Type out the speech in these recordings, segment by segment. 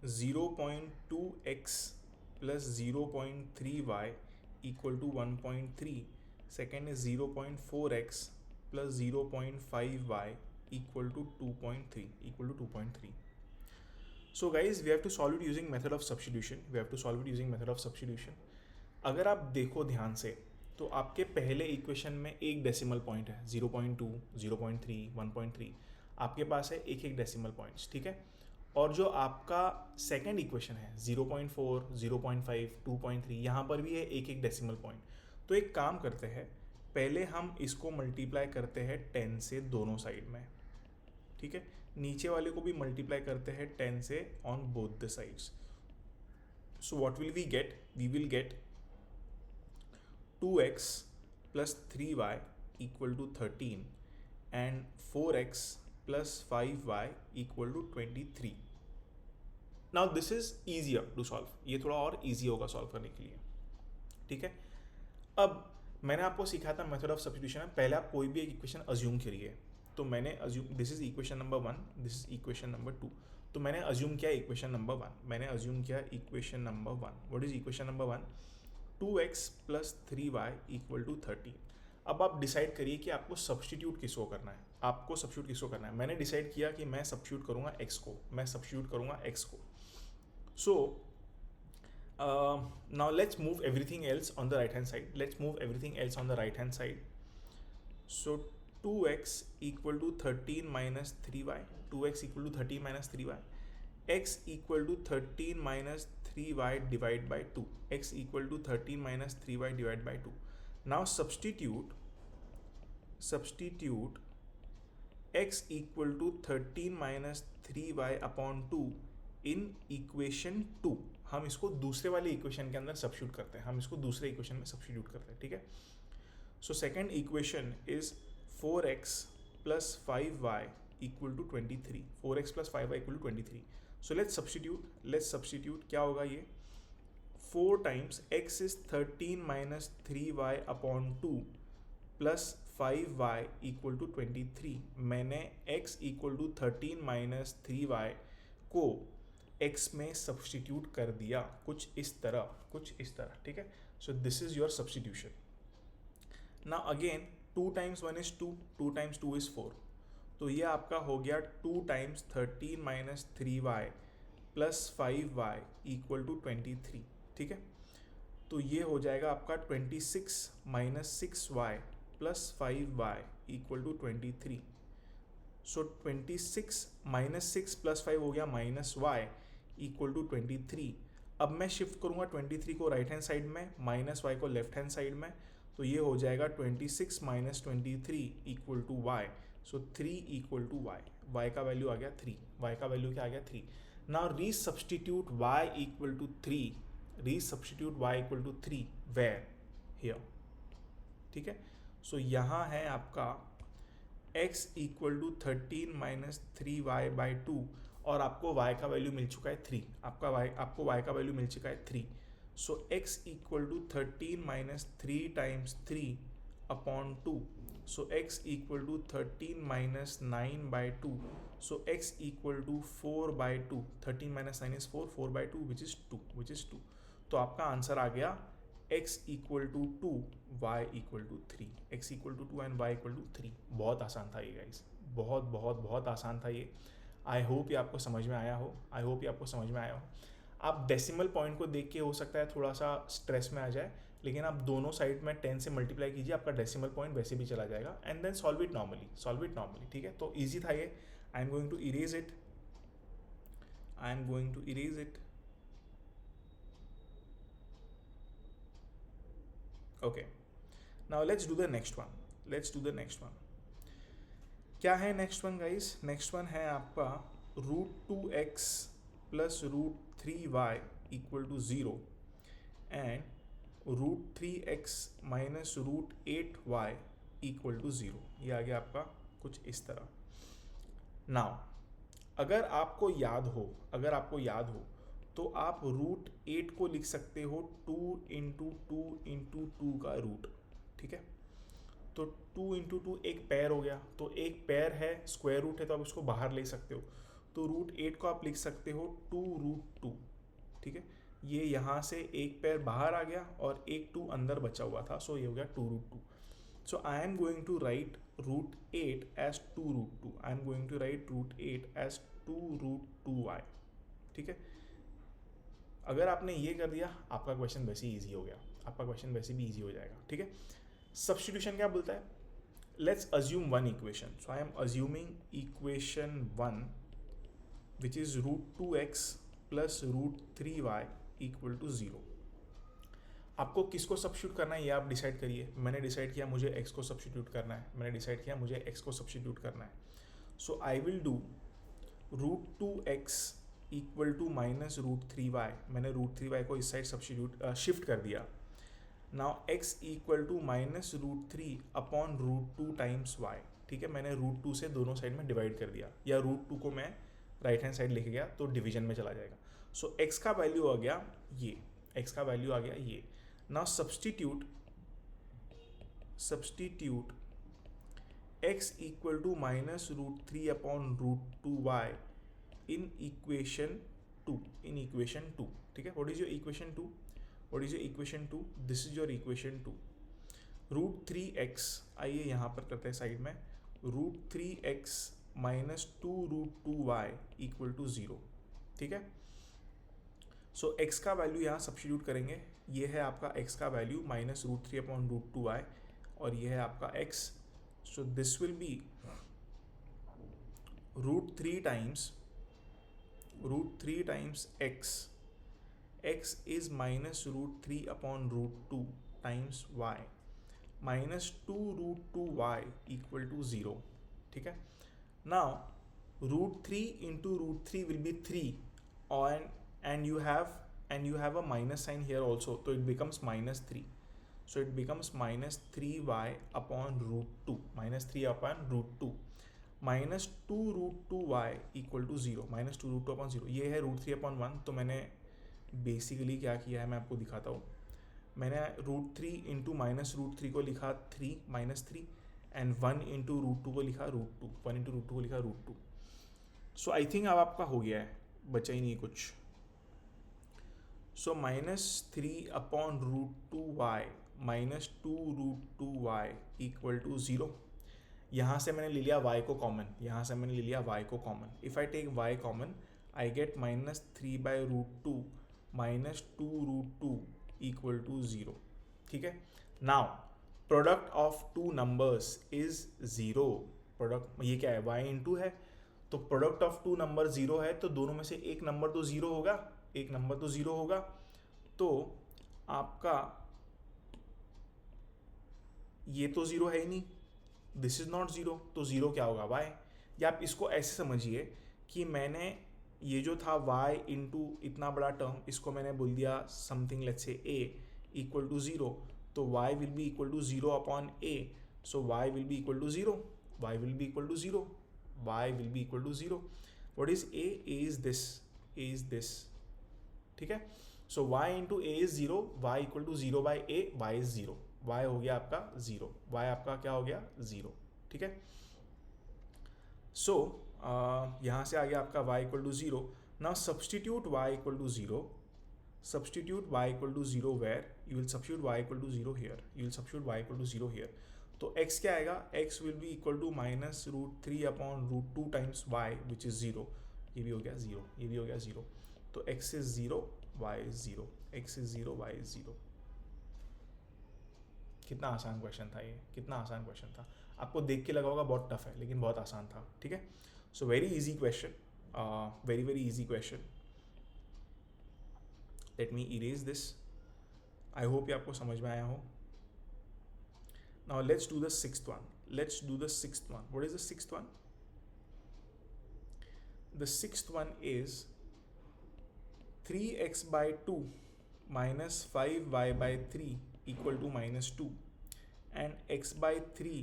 0.2x plus 0.3y equal to 1.3. Second is 0.4x plus 0.5y equal to 2.3. So guys, we have to solve it using method of substitution. अगर आप देखो ध्यान से तो आपके पहले इक्वेशन में एक डेसिमल पॉइंट है 0.2, 0.3, 1.3. आपके पास है एक एक डेसिमल पॉइंट्स, ठीक है. और जो आपका सेकेंड इक्वेशन है 0.4, 0.5, 2.3, यहाँ पर भी है एक एक डेसिमल पॉइंट. तो एक काम करते हैं, पहले हम इसको मल्टीप्लाई करते हैं 10 से दोनों साइड में, ठीक है. नीचे वाले को भी मल्टीप्लाई करते हैं 10 से on both the sides. So what will we get? We will get 2x plus 3y equal to 13 and 4x plus 5y equal to 23. Now this is easier to solve. ये थोड़ा और easy होगा solve करने के लिए, ठीक है. अब मैंने आपको सिखाया था मेथड ऑफ सब्स्टिट्यूशन में. पहले आप कोई भी एक इक्वेशन अज्यूम करिए. तो मैंने assume this is equation number 1, this is equation number 2. तो मैंने अज्यूम किया equation number 1. What is equation number 1? 2x plus 3y equal to 13. अब आप डिसाइड करिए कि आपको सब्स्टिट्यूट किसको करना है. मैंने डिसाइड किया कि मैं सब्स्टिट्यूट करूँगा x को. सो now let's move everything else on the right hand side. So 2x equal to 13 minus 3y, x equal to 13 minus 3y divided by 2, now substitute x equal to 13 minus 3y upon 2 in equation 2. हम इसको दूसरे वाले equation के अंदर substitute करते हैं, ठीक है. So second equation is 4x plus 5y equal to 23. So let's substitute. क्या होगा ये? 4 times x is 13 minus 3y upon 2 plus 5y equal to 23. मैंने x equal to 13 minus 3y को x में सब्स्टिट्यूट कर दिया कुछ इस तरह, ठीक है. सो this is your substitution. Now again 2 times 1 is 2, 2 times 2 is 4. तो ये आपका हो गया 2 times 13 minus 3y plus 5y equal to 23, ठीक है. तो ये हो जाएगा आपका 26 minus 6y plus 5y equal to 23. So 26 minus 6 plus 5 हो गया minus y equal to 23. अब मैं शिफ्ट करूँगा 23 को राइट हैंड साइड में, माइनस y को लेफ्ट हैंड साइड में. तो ये हो जाएगा 26 minus 23 equal to y. So 3 equal to y. y का वैल्यू आ गया 3. क्या आ गया 3. Now resubstitute y equal to 3. Where? Here, ठीक है. सो यहाँ है आपका x equal to 13 minus 3y by 2 और आपको y का वैल्यू मिल चुका है 3. आपको y का वैल्यू मिल चुका है 3. सो x equal to 13 minus 3 times 3 upon 2. So x equal to 13 minus 9 by 2. So x equal to 4 by 2. 13 minus 9 is 4. 4 by 2 which is 2. तो आपका आंसर आ गया x equal to 2, y equal to 3. x equal to 2 and y equal to 3. बहुत आसान था ये guys, बहुत आसान था ये. आई होप ये आपको समझ में आया हो. आप डेसिमल पॉइंट को देख के हो सकता है थोड़ा सा स्ट्रेस में आ जाए, लेकिन आप दोनों साइड में 10 से मल्टीप्लाई कीजिए, आपका डेसिमल पॉइंट वैसे भी चला जाएगा. And then solve it normally, ठीक है. तो ईजी था ये. I am going to erase it. Okay, now let's do the next one. क्या है next one guys? Next one है आपका √2x plus √3y equal to 0 and √3x minus √8y equal to 0. ये आ गया आपका कुछ इस तरह. नाउ अगर आपको याद हो तो आप √8 को लिख सकते हो 2 इंटू 2 का रूट, ठीक है. तो 2 इंटू 2 एक पेयर हो गया, तो एक पेयर है, स्क्वायर रूट है, तो आप उसको बाहर ले सकते हो. तो रूट 8 को आप लिख सकते हो 2√2, ठीक है। ये यहाँ से एक पैर बाहर आ गया और एक 2 अंदर बचा हुआ था, सो ये हो गया 2√2. So I am going to write root 8 as 2√2. I am going to write root 8 as 2√2y, ठीक है। अगर आपने ये कर दिया, आपका क्वेश्चन वैसे ही ईजी हो गया, आपका क्वेश्चन वैसे भी ईजी हो जाएगा, ठीक है। सब्स्टिट्यूशन क्या बोलता है? Let's assume one equation. So I am assuming equation 1 which is √2x plus √3y equal to 0. आपको किसको सब्स्टिट्यूट करना है ये आप डिसाइड करिए. मैंने डिसाइड किया मुझे x को सब्स्टिट्यूट करना है. मैंने डिसाइड किया मुझे x को सब्स्टिट्यूट करना है. So I will do √2x equal to minus √3y. मैंने √3y को इस साइड सब्स्टिट्यूट शिफ्ट कर दिया. Now x equal to minus √3 upon √2 times y, ठीक है. मैंने √2 से दोनों साइड में डिवाइड कर दिया, या √2 को मैं राइट हैंड साइड लेके गया तो डिवीजन में चला जाएगा. सो x का वैल्यू आ गया ये, x का वैल्यू आ गया ये. Now substitute x equal to minus √3 upon √2y in equation 2, ठीक है. What is your equation 2? What is your equation 2? This is your equation 2. √3x, आइए यहाँ पर करते हैं साइड में. √3x minus 2√2y equal to 0, ठीक है. सो x का वैल्यू यहाँ सब्स्टिट्यूट करेंगे. ये है आपका x का वैल्यू माइनस √3 अपॉन √2y, और ये है आपका x. So this will be √3 times x. x is minus √3 upon √2 times y minus 2√2y equal to 0, ठीक है. Now √3 into √3 will be 3, and you have a minus sign here also, so it becomes minus 3. So it becomes minus 3y upon √2, minus 3 upon √2 minus 2√2y equal to 0, minus 2√2 upon 0. ये है √3 upon 1. तो मैंने basically क्या किया है मैं आपको दिखाता हूँ. मैंने √3 इंटू माइनस √3 को लिखा 3 माइनस 3, एंड 1 इंटू √2 को लिखा √2, 1 इंटू √2 को लिखा √2. सो आई थिंक अब आपका हो गया है, बचा ही नहीं कुछ. So minus 3 upon √2y minus 2√2y equal to 0. यहाँ से मैंने ले लिया y को common, if I take y common I get minus 3/√2 minus 2√2 equal to 0, ठीक है. Now product of two numbers is 0. Product ये क्या है, y इंटू है, तो प्रोडक्ट ऑफ टू नंबर 0 है, तो दोनों में से एक नंबर तो 0 होगा, तो आपका ये तो 0 है ही नहीं, दिस इज नॉट 0, तो 0 क्या होगा, y. या आप इसको ऐसे समझिए कि मैंने ये जो था y इंटू इतना बड़ा टर्म, इसको मैंने बोल दिया something let's say a equal to 0, तो y will be equal to 0 upon a. So y will be equal to 0, y will be equal to 0. What is a? a is this, ठीक है. So y into a is 0, y equal to 0 by a, y is 0, y हो गया आपका 0, y आपका क्या हो गया 0, ठीक है. सो यहाँ से आ गया आपका y equal to 0. Now substitute y equal to 0, where you will substitute y equal to 0 here. तो x क्या आएगा, x will be equal to minus √3 upon √2 times y which is 0. ये भी हो गया 0, तो x is 0, y is 0, x is 0, y is 0. कितना आसान क्वेश्चन था, आपको देख के लगा होगा बहुत टफ है, लेकिन बहुत आसान था, ठीक है. So very easy question, very easy question. Let me erase this. I hope ये आपको समझ में आया हो. Now let's do the sixth one. What is the sixth one? The sixth one is 3x/2 minus 5y/3 equal to -2 and x/3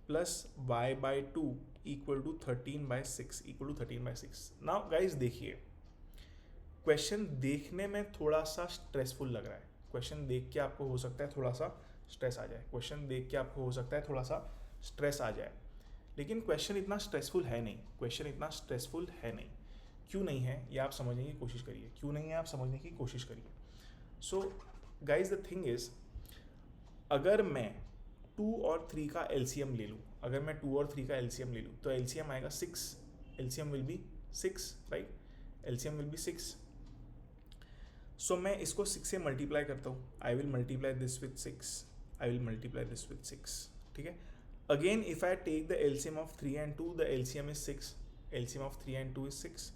plus y/2 equal to 13/6. Now guys देखिए, question देखने में थोड़ा सा स्ट्रेसफुल लग रहा है. क्वेश्चन देख के आपको हो सकता है थोड़ा सा स्ट्रेस आ जाए, लेकिन क्वेश्चन इतना स्ट्रेसफुल है नहीं. क्यों नहीं है ये आप समझने की कोशिश करिए, क्यों नहीं है आप समझने की कोशिश करिए. So guys the thing is, अगर मैं 2 और 3 का एलसीएम ले लूँ, अगर मैं 2 और 3 का एलसीएम ले लूँ तो एलसीएम आएगा 6, LCM will be 6, right, LCM will be 6. So मैं इसको 6 से मल्टीप्लाई करता हूँ. I will multiply this with 6, I will multiply this with 6. ठीक है. Again if I take the LCM of 3 and 2, the LCM is 6, LCM of 3 and 2 is 6.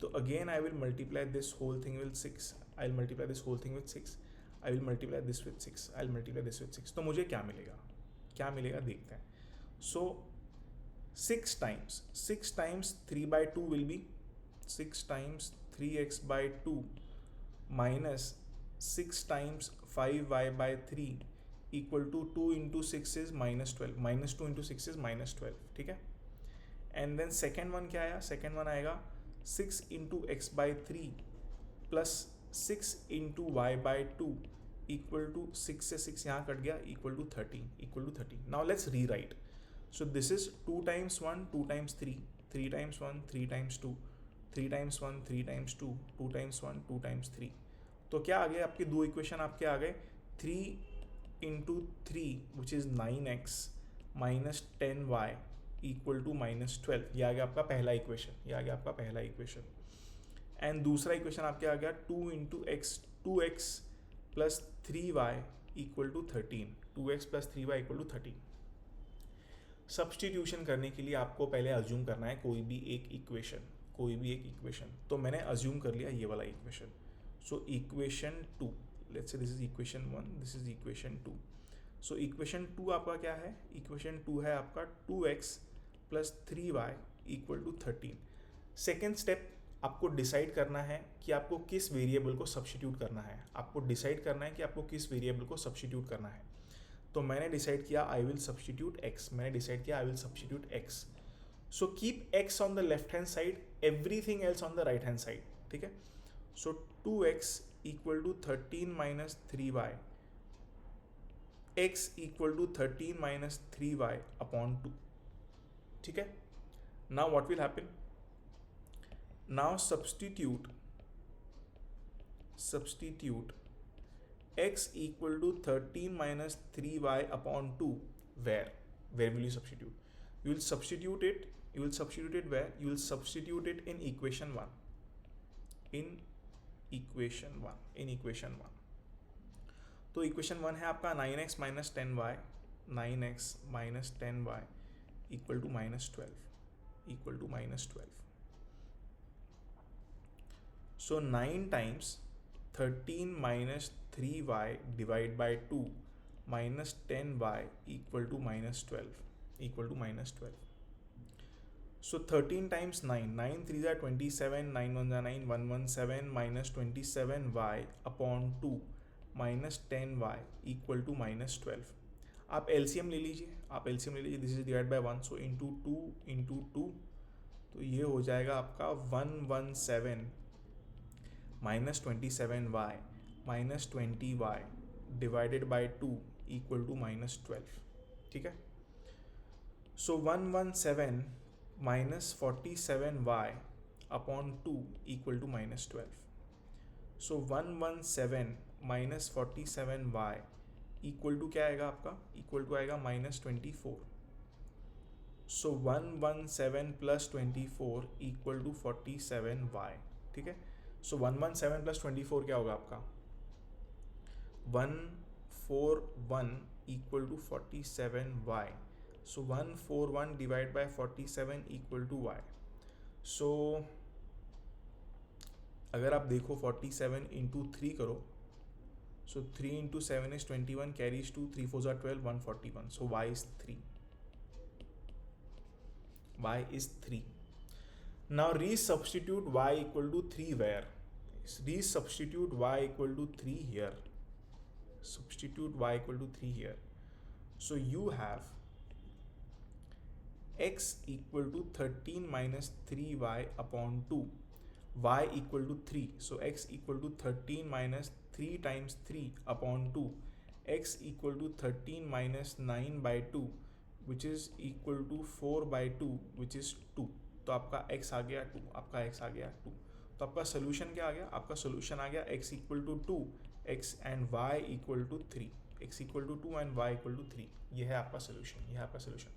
तो again I will multiply this whole thing with 6, I will multiply this whole thing with 6, I will multiply this with 6, I will multiply this with 6. तो मुझे क्या मिलेगा, क्या मिलेगा देखते हैं. So 6 times 3/2 will be 6 times 3x/2 minus 6 times 5y/3 equal to 2 into 6 is -12, -2 into 6 is -12. ठीक है. एंड देन सेकेंड वन क्या आया, सेकेंड वन आएगा 6 into x/3 plus 6 into y/2 equal to 6 से 6 यहाँ कट गया, equal to 13, equal to 13. Now let's rewrite. So this is 2 times 1, 2 times 3, 3 times 1, 3 times 2, 3 times 1, 3 times 2, 2 times 1, 2 times 3. तो क्या आ गए आपके दो इक्वेशन, आपके आ गए 3 into 3 which is 9x minus 10y equal to -12. ये आ गया आपका पहला इक्वेशन, ये आ गया आपका पहला इक्वेशन. एंड दूसरा इक्वेशन आपके आ गया 2 into x 2x plus 3y equal to 13, 2x plus 3y equal to 13. Substitution करने के लिए आपको पहले अज्यूम करना है कोई भी एक इक्वेशन, कोई भी एक इक्वेशन. तो मैंने अज्यूम कर लिया ये वाला equation. So equation 2, let's say this is equation 1, this is equation 2. So equation 2 आपका क्या है, इक्वेशन 2 है आपका 2x plus 3y equal to 13. Second step आपको डिसाइड करना है कि आपको किस वेरिएबल को सब्स्टिट्यूट करना है, आपको डिसाइड करना है कि आपको किस वेरिएबल को सब्स्टिट्यूट करना है. तो मैंने डिसाइड किया आई विल सब्स्टिट्यूट x, मैंने डिसाइड किया I will substitute x. So keep x on the left hand side, everything else on the right hand side. ठीक है. So 2x equal to 13 minus 3y, x equal to 13 minus 3y upon 2. ठीक है. Now what will happen, now substitute x equal to 13 minus 3y upon 2. Where will you substitute? You will substitute it where? You will substitute it in equation 1. In equation 1. तो equation 1 है आपका 9x minus 10y, 9x minus 10y equal to -12. So 9 times 13 minus 3y divided by 2 minus 10y equal to -12. So 13 times 9, 9 3s are 27, 9 1s are 9, 117 minus 27y upon 2 minus 10y equal to -12. आप LCM ले लीजिए, this is divide by 1, so into 2 तो ये हो जाएगा आपका 117 minus 27y minus 20y divided by 2 equal to -12. ठीक है. So 117 minus 47y upon 2 equal to -12. So 117 minus 47y equal to क्या आएगा आपका, इक्वल टू आएगा -24. So 117 plus 24 equal to 47y. ठीक है. सो 117 प्लस 24 क्या होगा आपका, 141 equal to 47y. So 141 divide by 47 equal to y. So अगर आप देखो 47 इंटू 3 करो, so 3 into 7 is 21, carries 2, 3 4s are 12, 141. So y is 3. y is 3. Now resubstitute y equal to 3 where? Resubstitute y equal to 3 here. Substitute y equal to 3 here. So you have x equal to 13 minus 3y upon 2. Y equal to 3. So x equal to 13 minus 3 times 3 upon 2. X equal to 13 minus 9 by 2, which is equal to 4 by 2, which is 2. तो आपका x आ गया 2, आपका x आ गया 2। तो आपका solution क्या आ गया? आपका सोल्यूशन आ गया x equal to 2, x and y equal to 3, x equal to 2 and y equal to 3। ये है आपका सोल्यूशन, ये है आपका सोल्यूशन।